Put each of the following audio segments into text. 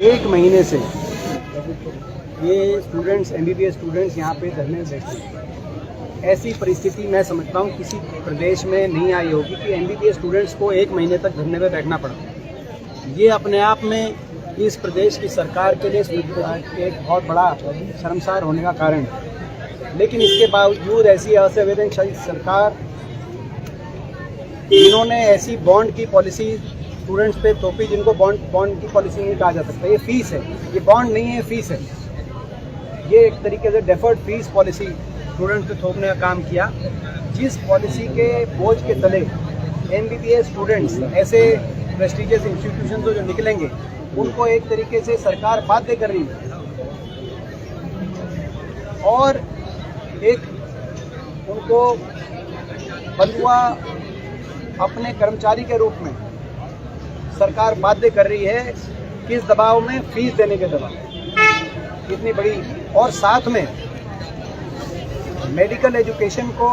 एक महीने से ये स्टूडेंट्स एमबीबीएस स्टूडेंट्स यहाँ पे धरने में बैठे हैं। ऐसी परिस्थिति मैं समझता हूँ किसी प्रदेश में नहीं आई होगी कि एमबीबीएस स्टूडेंट्स को एक महीने तक धरने में बैठना पड़ा। ये अपने आप में इस प्रदेश की सरकार के लिए एक बहुत बड़ा शर्मसार होने का कारण है। लेकिन इसके बावजूद ऐसी असंवेदनशील सरकार, इन्होंने ऐसी बॉन्ड की पॉलिसी स्टूडेंट्स पे थोपी जिनको बॉन्ड की पॉलिसी नहीं कहा जा सकता। ये फीस है, ये बॉन्ड नहीं है, फीस है। ये एक तरीके से डेफर्ड फीस पॉलिसी स्टूडेंट्स पे थोपने का काम किया, जिस पॉलिसी के बोझ के तले एमबीबीएस स्टूडेंट्स ऐसे प्रेस्टिजियस इंस्टीट्यूशन जो निकलेंगे उनको एक तरीके से सरकार बाध्य कर रही है और एक उनको बंधुआ अपने कर्मचारी के रूप में सरकार बाध्य कर रही है। किस दबाव में? फीस देने के दबाव इतनी बड़ी, और साथ में मेडिकल एजुकेशन को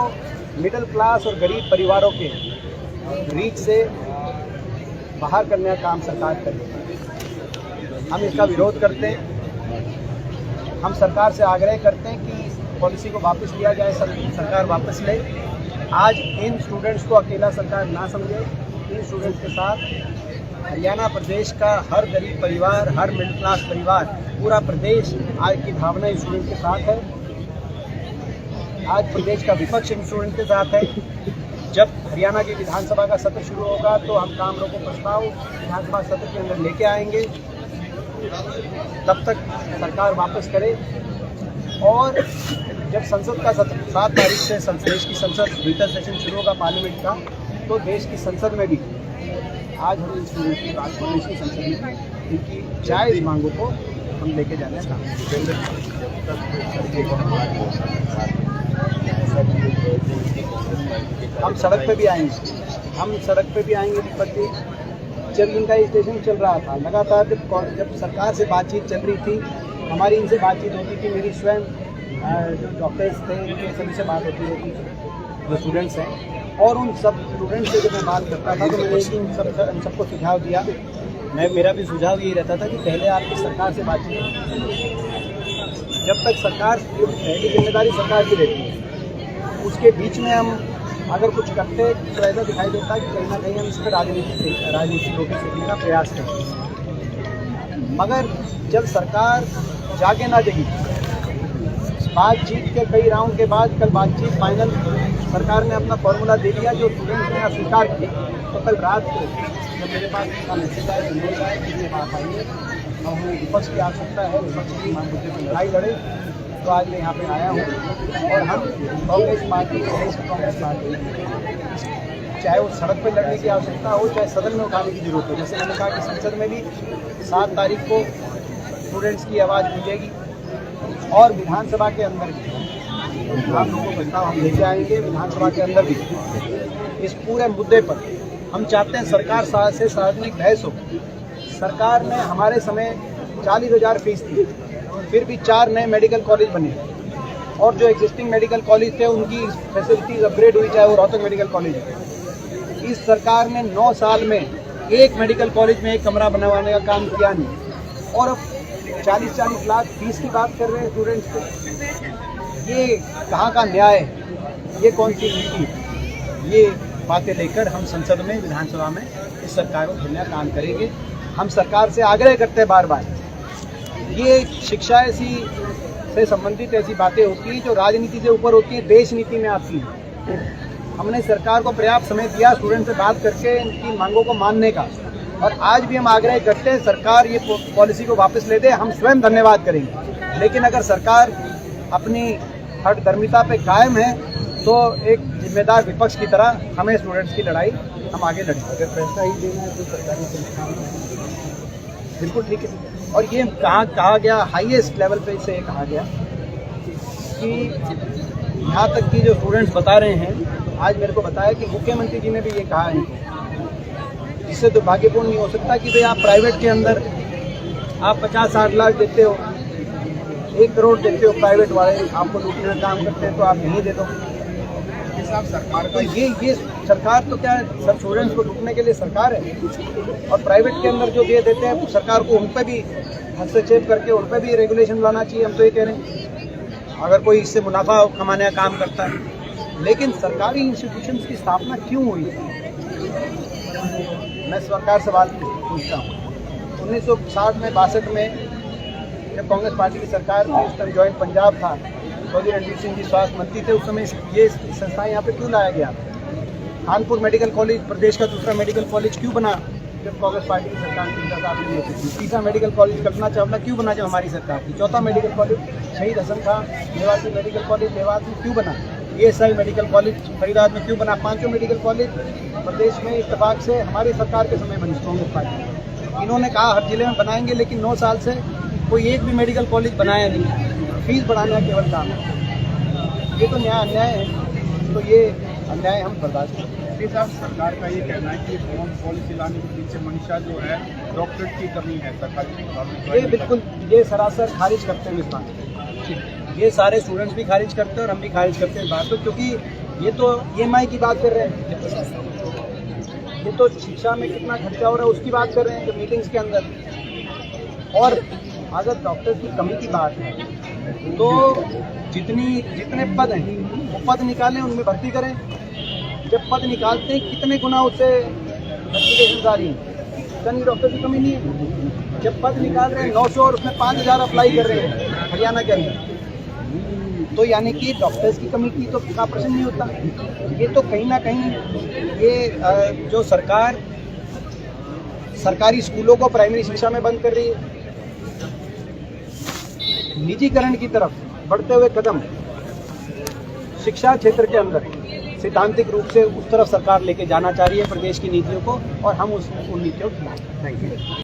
मिडिल क्लास और गरीब परिवारों के रीच से बाहर करने का काम सरकार कर रही है। हम इसका विरोध करते हैं। हम सरकार से आग्रह करते हैं कि इस पॉलिसी को वापस लिया जाए, सरकार वापस ले। आज इन स्टूडेंट्स को अकेला सरकार ना समझे। इन स्टूडेंट्स के साथ हरियाणा प्रदेश का हर गरीब परिवार, हर मिडिल क्लास परिवार, पूरा प्रदेश आज की भावना इन स्टूडेंट के साथ है। आज प्रदेश का विपक्ष इन स्टूडेंट के साथ है। जब हरियाणा की विधानसभा का सत्र शुरू होगा तो हम काम रोको प्रस्ताव विधानसभा सत्र के अंदर लेके आएंगे। तब तक सरकार वापस करे, और जब संसद का सत्र 7 तारीख से देश की संसद विंटर सेशन शुरू होगा पार्लियामेंट का, तो देश की संसद में भी आज हम इन स्टूडेंट की बात को देश की संसद में इनकी जायज़ मांगों को हम लेके जाने का हम सड़क पे भी आएंगे। विपत्ति जब इनका स्टेशन चल रहा था, लगातार जब सरकार से बातचीत चल रही थी, हमारी इनसे बातचीत होती थी। मेरी स्वयं जो डॉक्टर्स थे उनके सभी से बात होती रहती थी, जो स्टूडेंट्स हैं, और उन सब स्टूडेंट्स से जब मैं बात करता था तो मैंने इन सबको सुझाव दिया। मेरा भी सुझाव यही रहता था कि पहले आपकी सरकार से बातचीत, जब तक सरकार पहली जिम्मेदारी सरकार की रहती है, उसके बीच में हम अगर कुछ करते तो ऐसा दिखाई देता है कि कहीं ना कहीं हम इस पर राजनीतिक रोटी सेकने का प्रयास करते। मगर जब सरकार जागे ना जगी, बातचीत के कई राउंड के बाद कल बातचीत फाइनल सरकार ने अपना फॉर्मूला दे दिया, जो स्टूडेंट्स ने स्वीकार किया। तो कल रात को जब मेरे पास इसका मैसेज आया कि ये बात आई है और हमें विपक्ष की आवश्यकता है, विपक्ष की मांग मुद्दे पर लड़ाई लड़े, तो आज मैं यहाँ पे आया हूँ। और हम कांग्रेस पार्टी, प्रदेश की कांग्रेस पार्टी, चाहे वो सड़क पर लड़ने की आवश्यकता हो, चाहे सदन में उठाने की जरूरत हो। जैसे मैंने कहा कि संसद में भी 7 तारीख को स्टूडेंट्स की आवाज़ गूंजेगी, और विधानसभा के अंदर भी आप लोगों को प्रस्ताव हम लेके आएंगे। विधानसभा के अंदर भी इस पूरे मुद्दे पर हम चाहते हैं सरकार से सार्वजनिक बहस हो। सरकार ने हमारे समय 40,000 फीस थी, फिर भी 4 नए मेडिकल कॉलेज बने, और जो एग्जिस्टिंग मेडिकल कॉलेज थे उनकी फैसिलिटीज अपग्रेड हुई, चाहे वो रोहतक मेडिकल कॉलेज है। इस सरकार ने 9 साल में एक मेडिकल कॉलेज में एक कमरा बनवाने का काम किया नहीं, और अब 40 लाख फीस की बात कर रहे हैं स्टूडेंट्स को। ये कहाँ का न्याय है? ये कौन सी नीति? ये बातें लेकर हम संसद में, विधानसभा में इस सरकार को घेरने का काम करेंगे। हम सरकार से आग्रह करते हैं बार बार, ये शिक्षा ऐसी से संबंधित ऐसी बातें होती हैं जो राजनीति से ऊपर होती हैं, देश नीति में आती हैं। हमने सरकार को पर्याप्त समय दिया स्टूडेंट से बात करके इनकी मांगों को मानने का, और आज भी हम आग्रह करते हैं सरकार ये पॉलिसी को वापस ले दे। हम स्वयं धन्यवाद करेंगे, लेकिन अगर सरकार अपनी हठधर्मिता पे कायम है तो एक जिम्मेदार विपक्ष की तरह हमें स्टूडेंट्स की लड़ाई हम आगे लड़ेंगे। अगर पैसा ही देना है तो सरकारी संस्थान बिल्कुल ठीक है। और ये कहा गया, हाईएस्ट लेवल पे इसे कहा गया कि यहाँ तक कि जो स्टूडेंट्स बता रहे हैं, आज मेरे को बताया कि मुख्यमंत्री जी ने भी ये कहा है, इससे दुर्भाग्यपूर्ण नहीं हो सकता कि भाई आप प्राइवेट के अंदर आप 50-60 लाख देते हो, 1 करोड़ देते हो, प्राइवेट वाले आपको लूटने का काम करते हैं, तो आप यहीं दे दो। सरकार का ये सरकार तो क्या है, सब स्टूडेंट्स को लूटने के लिए सरकार है, और प्राइवेट के अंदर जो दे देते हैं सरकार को उन पर भी हस्तक्षेप करके उन पर भी रेगुलेशन लाना चाहिए। हम तो ये कह रहे हैं अगर कोई इससे मुनाफा कमाने का काम करता है। लेकिन सरकारी इंस्टीट्यूशंस की स्थापना क्यों हुई? मैं सरकार से बात पूछता हूँ। 1960 में 62 में जब कांग्रेस पार्टी की सरकार थी, उस टाइम जॉइंट पंजाब था, चौधरी रणजीत सिंह जी स्वास्थ्य मंत्री थे, उस समय ये संस्थाएं यहाँ पे क्यों लाया गया? कानपुर मेडिकल कॉलेज प्रदेश का दूसरा मेडिकल कॉलेज क्यों बना जब कांग्रेस पार्टी की सरकार थी? तीसरा मेडिकल कॉलेज कल्पना चावला क्यों बना जब हमारी सरकार थी? चौथा मेडिकल कॉलेज शहीद हसन खान मेवाती मेडिकल कॉलेज मेवात में क्यों बना? ESI मेडिकल कॉलेज फरीदाबाद में क्यों बना? पांचों मेडिकल कॉलेज प्रदेश में इत्तेफाक से हमारी सरकार के समय बनी कांग्रेस पार्टी। इन्होंने कहा हर जिले में बनाएंगे, लेकिन 9 साल से कोई एक भी मेडिकल कॉलेज बनाया नहीं। फीस बढ़ाने का केवल काम है। ये तो अन्याय है, तो ये अन्याय हम बर्दाश्त करते हैं। साहब, सरकार का ये कहना है कि होम पॉलिसी लाने के पीछे मंशा जो है डॉक्टरेट की कमी है सरकारी। ये बिल्कुल ये सरासर खारिज करते हैं इस बात। ये सारे स्टूडेंट्स भी खारिज करते हैं और हम भी खारिज करते हैं इस बात को, क्योंकि ये तो EMI की बात कर रहे हैं, ये तो शिक्षा में कितना खर्चा हो रहा है उसकी बात कर रहे हैं जो मीटिंग्स के अंदर। और अगर डॉक्टर की कमी की बात है तो जितने पद हैं वो पद निकालें, उनमें भर्ती करें। जब पद निकालते हैं कितने गुना उससे एप्लीकेशन आ रही है, कहीं डॉक्टर की कमी नहीं है। जब पद निकाल रहे हैं 900 और उसमें 5000 अप्लाई कर रहे हैं हरियाणा के अंदर, तो यानी कि डॉक्टर्स की कमी की तो का प्रश्न नहीं होता। ये तो कहीं ना कहीं ये जो सरकार सरकारी स्कूलों को प्राइमरी शिक्षा में बंद कर रही है, निजीकरण की तरफ बढ़ते हुए कदम शिक्षा क्षेत्र के अंदर सैद्धांतिक रूप से उस तरफ सरकार लेके जाना चाह रही है प्रदेश की नीतियों को, और हम उन नीतियों को। Thank you.